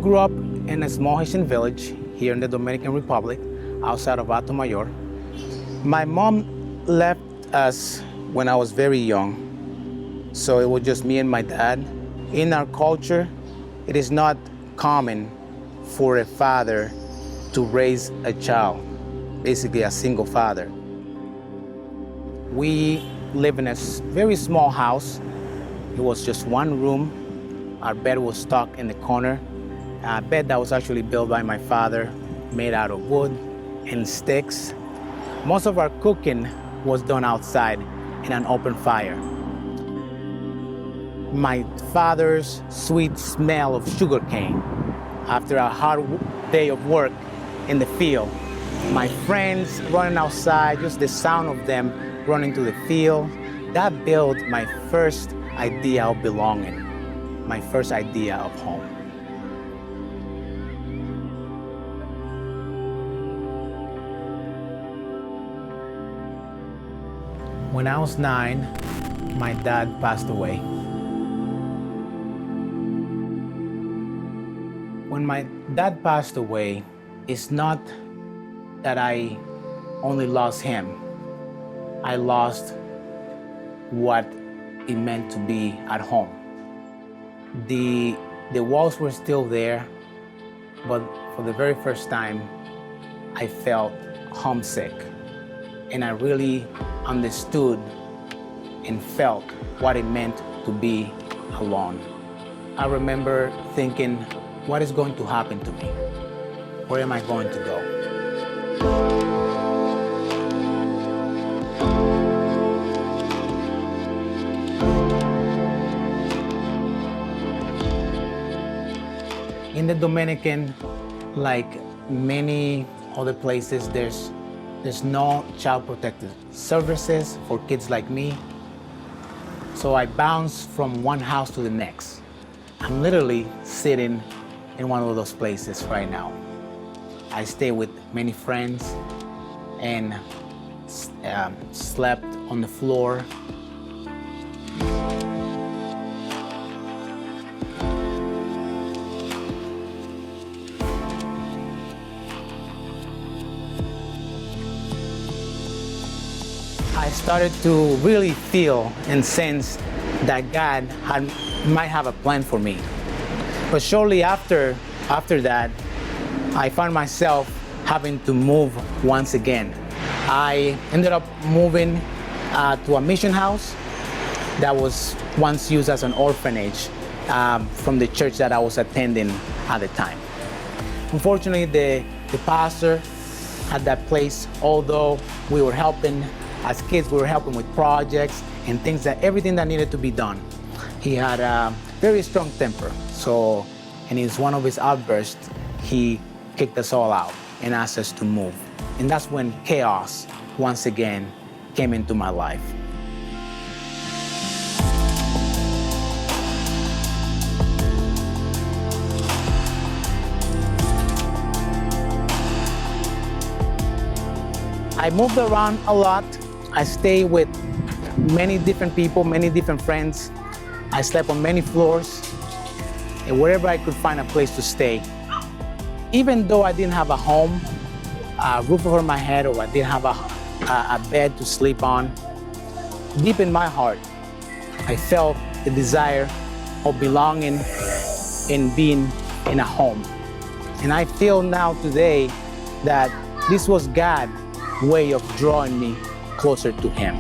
grew up in a small Haitian village here in the Dominican Republic, outside of Atomayor. My mom left us when I was very young, so it was just me and my dad. In our culture, it is not common for a father to raise a child, basically a single father. We live in a very small house. It was just one room. Our bed was stuck in the corner. A bed that was actually built by my father, made out of wood and sticks. Most of our cooking was done outside in an open fire. My father's sweet smell of sugarcane after a hard day of work in the field. My friends running outside, just the sound of them running to the field, that built my first idea of belonging, my first idea of home. When I was 9, my dad passed away. When my dad passed away, it's not that I only lost him. I lost what it meant to be at home. The walls were still there, but for the very first time, I felt homesick. And I really understood and felt what it meant to be alone. I remember thinking, what is going to happen to me? Where am I going to go? In the Dominican, like many other places, there's no child protective services for kids like me. So I bounce from one house to the next. I'm literally sitting in one of those places right now. I stay with many friends and slept on the floor. I started to really feel and sense that God might have a plan for me. But shortly after that, I found myself having to move once again. I ended up moving to a mission house that was once used as an orphanage from the church that I was attending at the time. Unfortunately, the pastor at that place, although we were helping, as kids, we were helping with projects and everything that needed to be done. He had a very strong temper. So, and in one of his outbursts, he kicked us all out and asked us to move. And that's when chaos, once again, came into my life. I moved around a lot. I stayed with many different people, many different friends. I slept on many floors, and wherever I could find a place to stay. Even though I didn't have a home, a roof over my head, or I didn't have a bed to sleep on, deep in my heart, I felt the desire of belonging and being in a home. And I feel now today that this was God's way of drawing me closer to Him.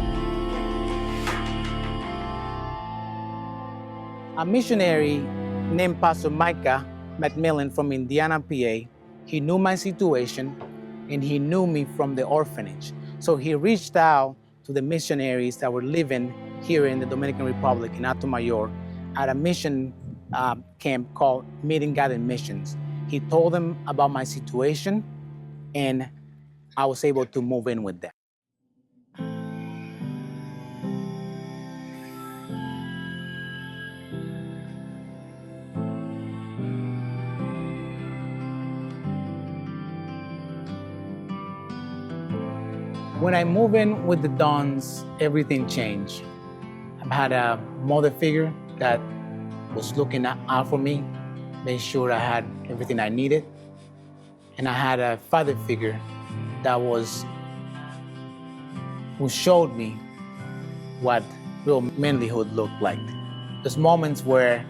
A missionary named Pastor Micah Macmillan from Indiana, PA, he knew my situation and he knew me from the orphanage. So he reached out to the missionaries that were living here in the Dominican Republic in Atomayor at a mission camp called Meeting God in Missions. He told them about my situation and I was able to move in with them. When I moved in with the Dons, everything changed. I had a mother figure that was looking out for me, made sure I had everything I needed, and I had a father figure who showed me what real manlyhood looked like. There's moments where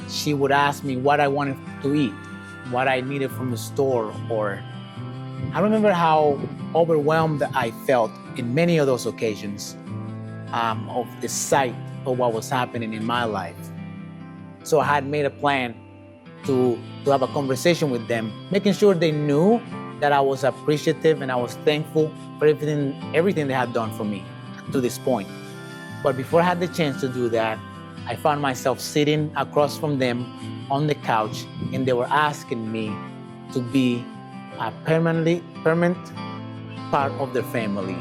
she would ask me what I wanted to eat, what I needed from the store, or I remember how overwhelmed I felt in many of those occasions of the sight of what was happening in my life. So I had made a plan to have a conversation with them, making sure they knew that I was appreciative and I was thankful for everything they had done for me to this point. But before I had the chance to do that, I found myself sitting across from them on the couch, and they were asking me to be a permanent part of their family.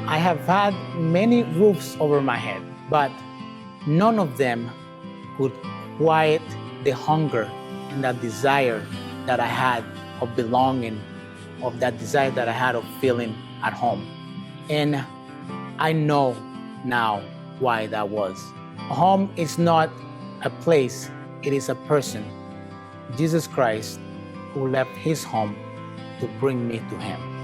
I have had many roofs over my head, but none of them could quiet the hunger and that desire that I had of belonging, of that desire that I had of feeling at home. And I know now why that was. Home is not a place, it is a person, Jesus Christ, who left his home to bring me to him.